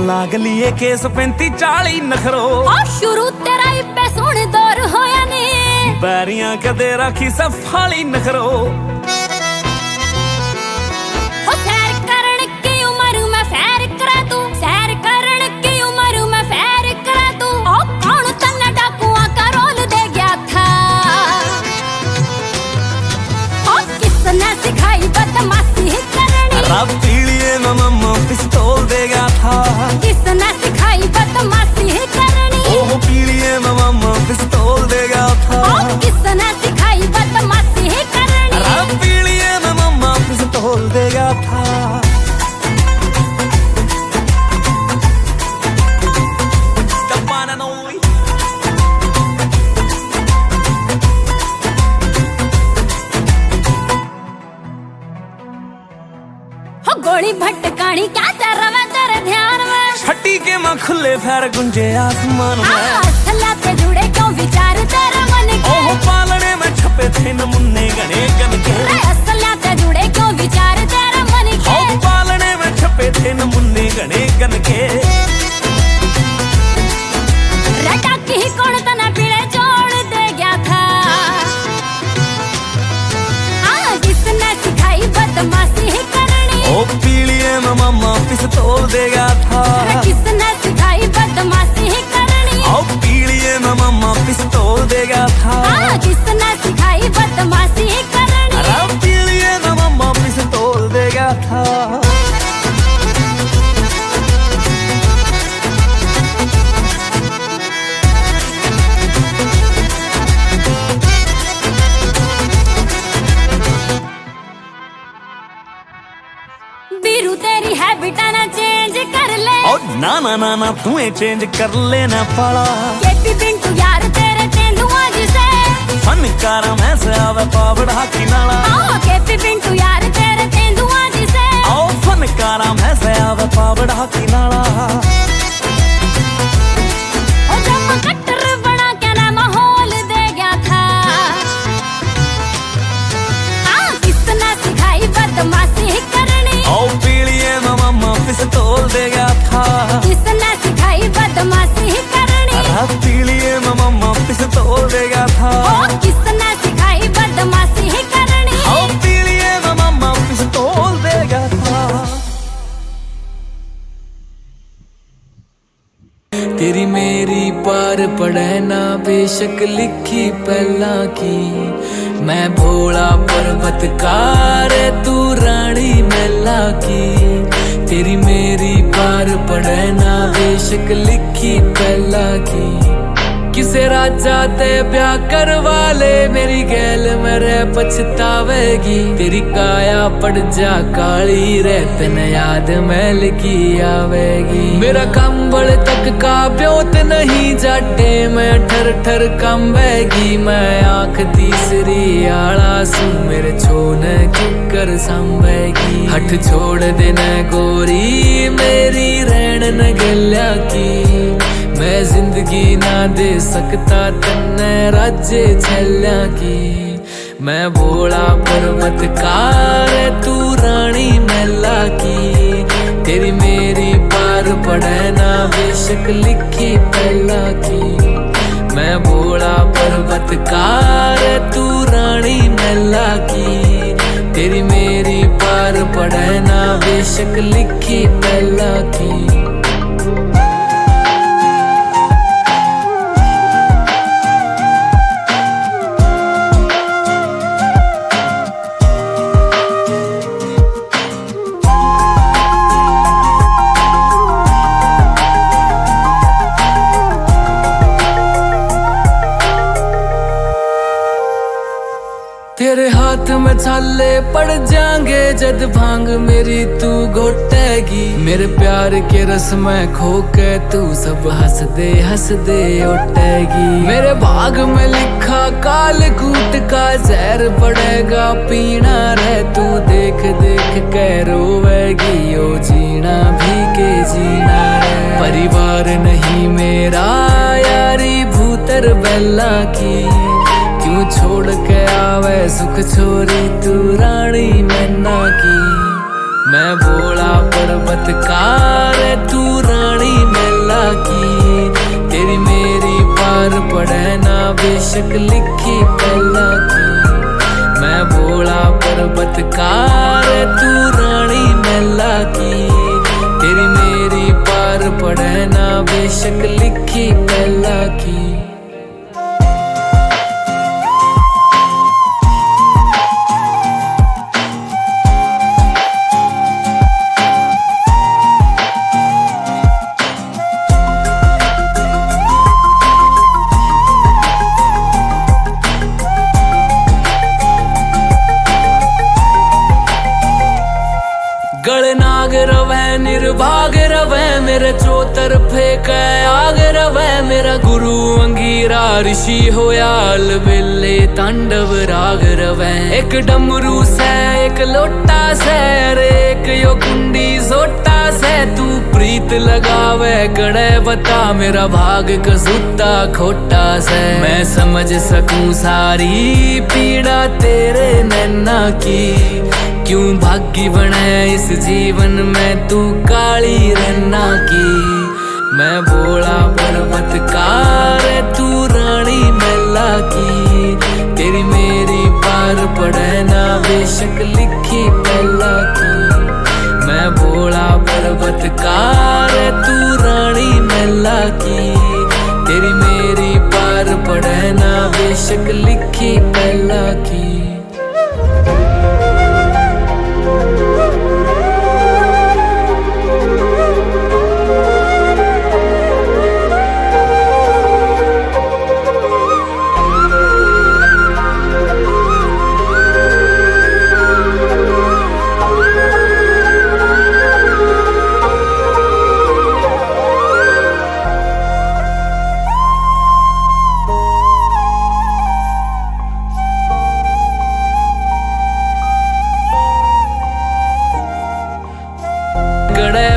लाग लिए केस 35-40 नखरो शुरू तेरा ही पे सुन दौर होया ने बैरियां कदे रखी सफाली नखरो सैर करन की उम्र में फैर करा तू सैर करन की उम्र में फैर करा तू ओ कौन तन्ना डाकुआ का रोल दे गया था ओ किसने सिखाई बदमाशी करनी रब पीलिए में मम्मा पिस्तौल देगा था किसने सिखाई बदमाशी करनी ओह पीलिए में मम्मा पिस्तौल देगा था किसने सिखाई बदमाशी करनी रब पीलिए में मम्मा पिस्तौल देगा था गोली भटकानी क्या चल रहा तेरे ध्यान में छठी के मां खुले फैर गुंजे आसमान में असला पे जुड़े क्यों विचार तेरे मन के ओह पालने में छपे थे नमुन्ने गने गन के असला पे जुड़े क्यों विचार तेरे मन के ओह पालने में छपे थे नमुन्ने गने गन के रटा की कौन तना पीड़े जोड़ दे गया था किसने सिखाई बदमाशी करनी ओ पीलिए में मम्मा पिस्तौल देगा था किसने सिखाई बदमाशी करनी ओ पीलिए में मम्मा पिस्तौल देगा था किसने सिखाई बदमाशी करनी रब पीलिए में मम्मा पिस्तौल देगा था बीरू तेरी हैबिट ना चेंज कर ले ओ ना ना ना ना तुम्हें चेंज कर लेना पड़ा केपी पिंटू यार तेरे तेंदुआ जिसे फनकार मैं से आवे पावड़ा की नाला केपी पिंटू यार तेरे तेंदुआ जिसे ओ फनकार मैं से आवे पावड़ा की नाला ओ जब कट्टर बना के ना माहौल दे गया था किसने सिखाई बदमाशी करनी ओ पीलिए में मम्मा पिस्तौल देगा था किसने सिखाई बदमाशी करनी रब पीलिए में मम्मा पिस्तौल देगा था किसने सिखाई बदमाशी करनी ओ पीलिए में मम्मा पिस्तौल देगा था तेरी मेरी पार पड़े ना बेशक लिखी पहला की मैं भोला पर्वतकार तू रानी मैला की तेरी मेरी पार पड़े ना बेशक लिखी पहला की किसे राजा ते ब्याह करवा ले मेरी गैल मेरे पछतावेगी तेरी काया पड़ जा काली रेतन याद मैल की आवेगी मेरा कंबल तक का ब्योत नहीं जाटे मैं ठर ठर कंबेगी मैं आंख तीसरी आला सू मेरे छोने किकर संभेगी हठ छोड़ देना गोरी मेरी रैन न गल्या की मैं जिंदगी ना दे सकता तन्ने राज्य छल्या की मैं भोला पर्वतकार तू रानी मैला की तेरी मेरी पार पड़े ना बेशक लिखी पहला की मैं भोला पर्वतकार तू रानी मैला की तेरी मेरी पार पड़े ना बेशक लिखी पहला की तेरे हाथ में छाले पड़ जाएंगे जद भांग मेरी तू घोटेगी मेरे प्यार के रस में खो के तू सब हंस दे उठेगी मेरे भाग में लिखा काल कूट का जहर पड़ेगा पीना रे तू देख देख के रोवेगी ओ जीना भी के जीना रे परिवार नहीं मेरा यारी भूतर बेला की क्यों छोड़ के आवे सुख छोरी तू रानी मैना की मैं भोला पर्वतकार तू रानी पड़े ना बेशक लिखी पहला की। मैं भोला पर्वतकार तू रानी महला की, तेरी मेरी पार पड़े ना बेशक लिखी पहला की। गलनाग रवै निर्भाग रवै मेरे चौतरफे कै आग रवै। मेरा गुरु अंगीरा ऋषि होया अलबेले तांडव राग रवै। एक डमरू से एक लोटा से अरे एक यो कुंडी सोटा से। तू प्रीत लगावे गड़े बता मेरा भाग कसूता खोटा से। मैं समझ सकूं सारी पीड़ा तेरे नैना की, क्यों भागी बने इस जीवन में तू काली रन्ना की। मैं भोला पर्वतकार तू रानी महला की, तेरी मेरी पार पड़े ना बेशक लिखी पहला की। मैं भोला पर्वतकार तू रानी महला की, तेरी मेरी पार पड़े ना बेशक लिखी पहला की।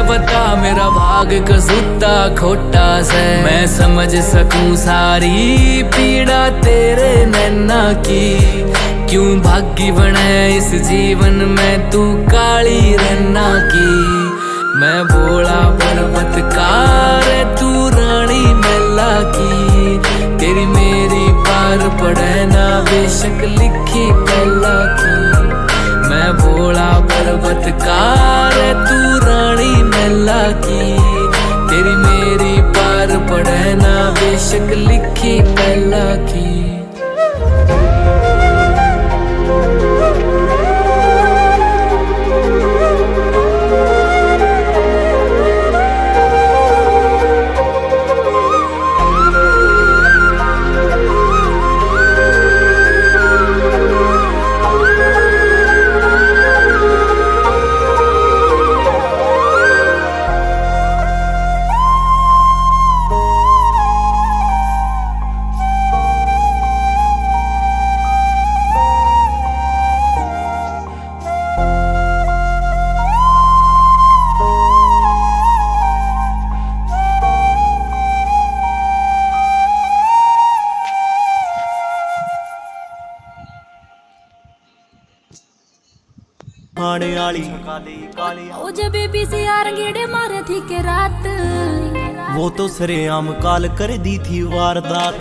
बता मेरा भाग कसूता खोटा से। मैं समझ सकूं सारी पीड़ा तेरे नैना की, क्यों भागी बने इस जीवन में तू काली रन्ना की। मैं भोला पर्वतकार तू रानी महला की, तेरी मेरी पार पड़े ना बेशक लिखी पहला की। मैं भोला पर्वतकार तू रानी महला की, तेरी मेरी पार पड़े ना बेशक लिखी पहला की। आने वाली काली ओ जब पीसीआर गेड़े मारे थी के रात, वो तो सरेआम काल कर दी थी वारदात।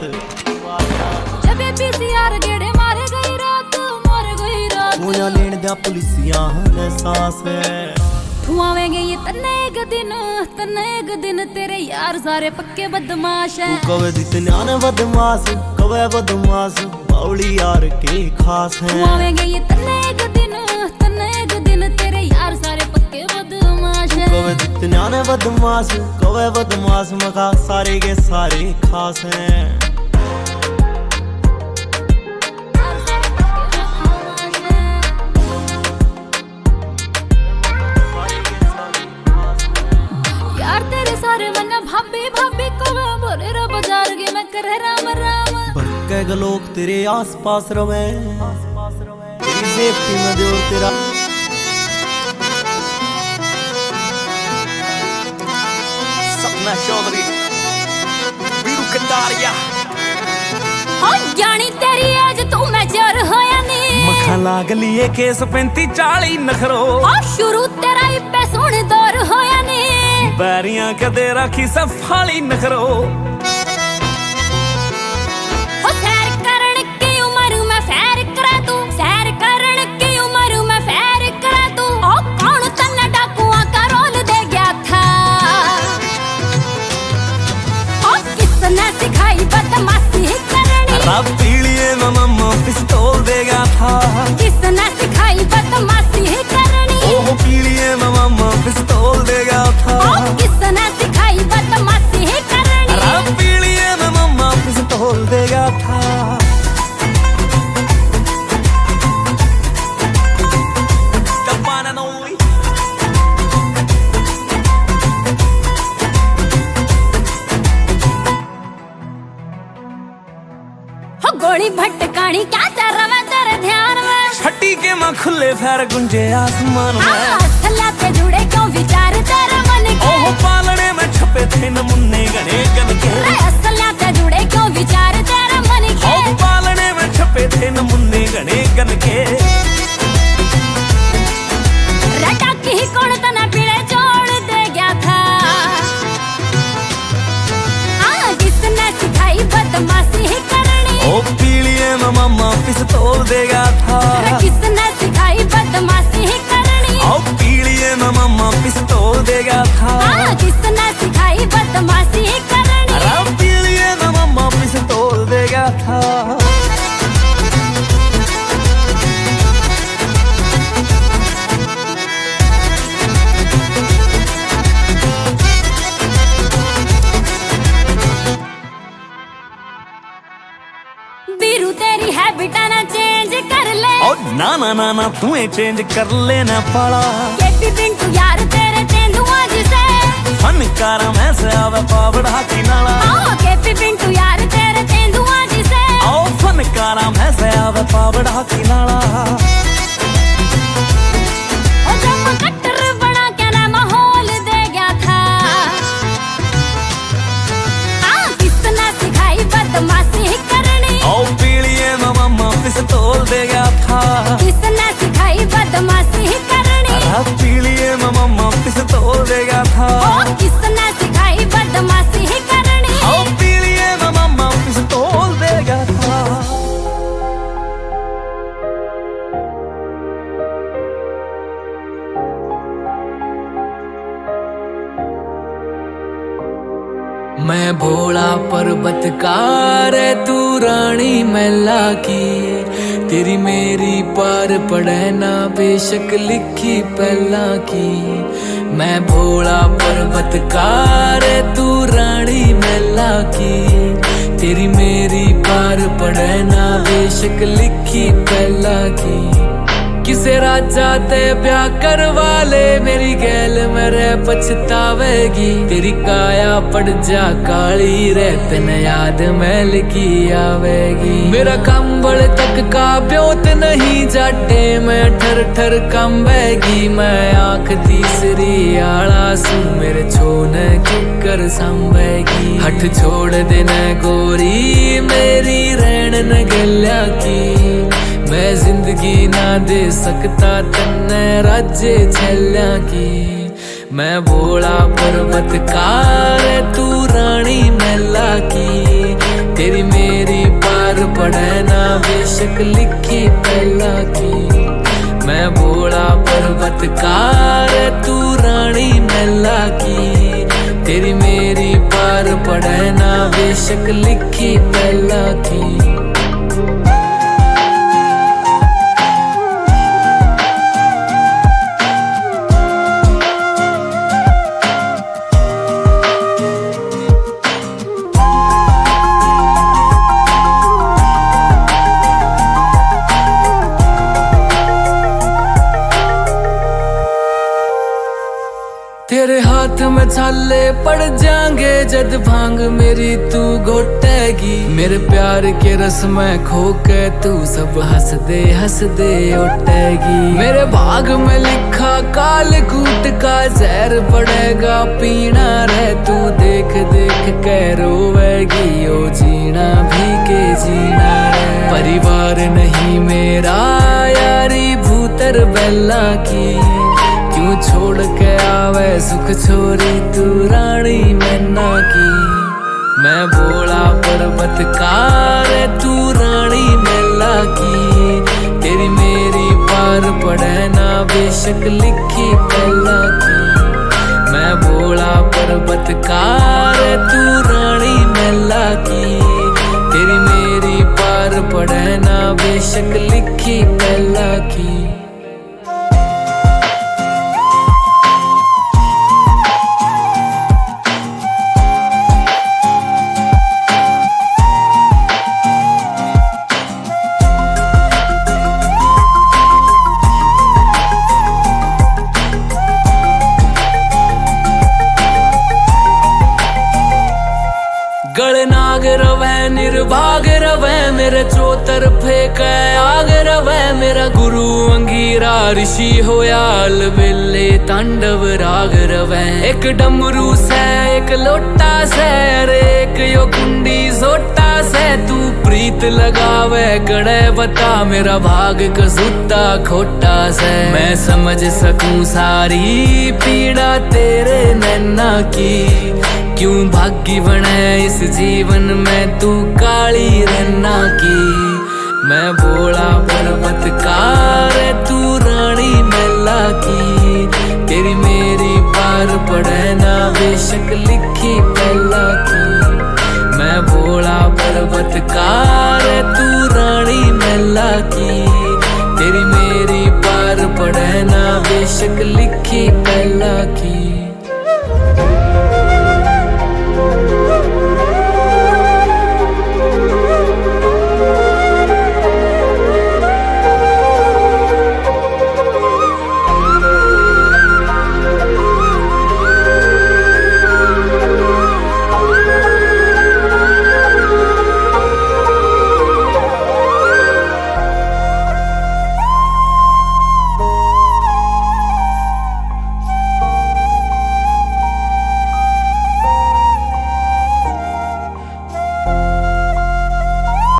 जब पीसीआर गेड़े मारे गई रात, मर गई रात। पूजा लेन दिया पुलिसियां ने सांस है, ठुआवेंगे ये तन्ने एक दिन तेरे यार सारे पक्के बदमाश है। तू कवे दितन्यान बदमाश कवे बदमाश बाउली यार के खास है। ठुआवेंगे ये तन्ने एक दिन तेरे यार सारे पक्के बदमाश है। कवे दितन्यान बदमाश कवे बदमाश मगा सारे के सारे खास हैं। सारे मन भाभी भाभी कवे बोले रे बाजार के मैं करे राम राम। भटके लोग तेरे आस पास रवे, तेरी सेफ्टी में दे और तेरा सपना चौधरी बीरू कटारिया। हाँ जानी तेरी एज तू मैं जर होया नी, मखा लाग लिए केस 35-40 नखरो। हाँ शुरू तेरा ही पे सोने दौर होया नी, बैरियां कदे राखी सफाली नखरो। अब पीलिए में मम्मा पिस्तौल देगा था। किसने सिखाई बदमाशी करनी? ओह पीलिए में मम्मा पिस्तौल देगा था। किसने सिखाई बदमाशी करनी? अब पीलिए में मम्मा पिस्तौल देगा था। गोली भटकानी क्या चल रहा तेरे ध्यान में? छठी के माँ खुले फैर गुंजे आसमान में। असला पे जुड़े क्यों विचार तेरे मन के? ओह पालने में छपे थे नमुन्ने गने गन के। असला पे जुड़े क्यों विचार तेरे मन के? ओह पालने में छपे थे नमुन्ने गने गन के। रटा की कौन तना पीड़े जोड़ दे गया था? किसने सिखाई बदमाशी करनी? ओ पीलिए में मम्मा पिस्तौल देगा था। किसने सिखाई बदमाशी करनी? ओ पीलिए में मम्मा पिस्तौल देगा था। किसने सिखाई बदमाशी करनी? अरे पीलिए में मम्मा पिस्तौल देगा था। बीरू तेरी हैबिट ना चेंज कर ले। ओ ना ना ना ना तुम्हें चेंज कर लेना पड़ा। केपी पिंटू यार तेरे तेंदुआ जिसे फनकारा मैं से आवे पावड़ा की नाला। केपी पिंटू यार तेरे तेंदुआ जिसे ओ फनकारा मैं से आवे पावड़ा की नाला। ओ जब कट्टर बना के ना माहौल दे गया था। किसने सिखाई बदमाशी करनी? ओ पीलिए में मम्मा पिस्तौल देगा था। किसने सिखाई बदमाशी करनी? अरे पीलिए में मम्मा पिस्तौल देगा था। किसने सिखाई बदमाशी करनी? ओ पीलिए में मम्मा पिस्तौल देगा था। मैं भोला पर्वतकार तू रानी मैला की। तेरी मेरी पार पड़े ना बेशक लिखी पहला की। मैं भोला पर्वतकार तू रानी मैला की। तेरी मेरी पार पड़े ना बेशक लिखी पहला की। किसे राजा ते ब्याह करवा ले मेरी गैल मेरे पछतावेगी। तेरी काया पड़ जा काली रेतन याद मैल की आवेगी। मेरा कंबल तक का ब्योत नहीं जाटे मैं ठर ठर कंबेगी। मैं आंख तीसरी आला सू मेरे छोने किकर संबेगी। हट छोड़ देना गोरी मेरी रैन न गल्या की। मैं जिंदगी ना दे सकता तन्ने राज्य छल्या की। मैं भोला पर्वतकार तू रानी मैला की। तेरी मेरी पार पड़े ना बेशक लिखी पहला की। मैं भोला पर्वतकार तू रानी मैला की। तेरी मेरी पार पड़े ना बेशक लिखी पहला की। तेरे हाथ में छाले पड़ जाएंगे जद भांग मेरी तू घोटेगी। मेरे प्यार के रस में खो के तू सब हंस दे उठेगी। मेरे भाग में लिखा काल कूट का जहर पड़ेगा पीना रे तू। देख देख के रोवेगी ओ जीना भी के जीना रे। परिवार नहीं मेरा यारी भूतर बेला की। क्यों छोड़ के आवे सुख छोरी तू रानी मैना की। मैं भोला पर्वतकार तू रानी मैला की। तेरी मेरी पार पड़े ना बेशक लिखी पहला की। मैं भोला पर्वतकार तू रानी मैला की। तेरी मेरी पार गलनाग रवै निर्भाग रवै मेरे चौतरफे कै आग रवै मेरा गुरु अंगीरा ऋषि होया अलबेले तांडव राग रवै एक डमरू से एक लोटा से अरे एक यो कुंडी सोटा से तू प्रीत लगावे कड़े बता मेरा भाग कसूता खोटा से मैं समझ सकूं सारी पीड़ा तेरे नैना की क्यों भागी बने इस जीवन में तू काली रन्ना की मैं भोला पर्वतकार तू रानी मैला की तेरी मेरी पार पड़े ना बेशक लिखी पहला की मैं भोला पर्वतकार तू रानी मैला की तेरी मेरी पार पड़े ना बेशक लिखी पहला